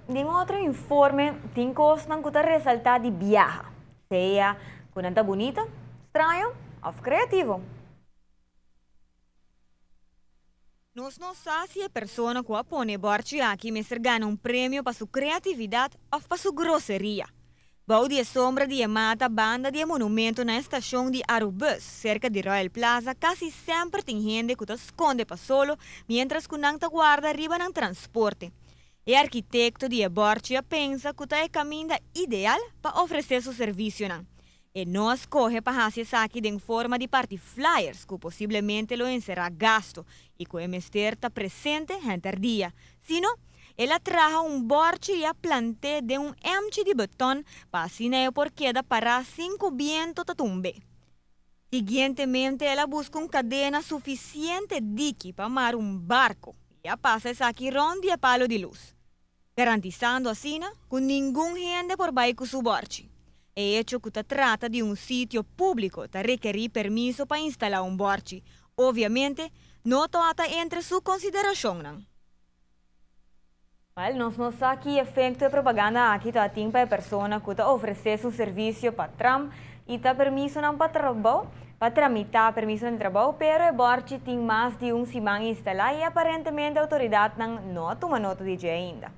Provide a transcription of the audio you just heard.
em outro informe, tem coisas que está resaltar de viaja. Seja quando está bonita, estranho ou criativo. Nós não sabemos se a pessoa que põe borte aqui me ganha um prêmio para sua criatividade ou para sua grosseria. Bau de sombra de mata banda de monumento na estação de Arubus, cerca de Royal Plaza, quase sempre tem gente que esconde para solo, mientras que não guarda arriba no transporte. O arquiteto de Borgia pensa que é o caminho ideal para oferecer seu serviço. E não escolhe para fazer aqui em forma de party flyers, que possivelmente lo será gasto e que o MST está presente entre dia. Sino, ela traja um borte e a plante de um empty de betão para assim por queda para 5 viento tatumbe. Siguientemente, ela busca uma cadena suficiente dique para amar um barco e a passa essa aqui ronde a palo de luz, garantizando assim que nenhum gente por baixo com seu borte. É hecho que se trata de um sítio público que requer permiso para instalar um borte. Obviamente, não está entre sua consideração. Well, nós não sabemos que efeito de propaganda aqui está para a pessoa que está oferecendo o serviço para tram e está permiso não para trabalho, para tramitar permiso de trabalho, pero o borte tem mais de um semana instalado e aparentemente a autoridade não toma nota de ainda.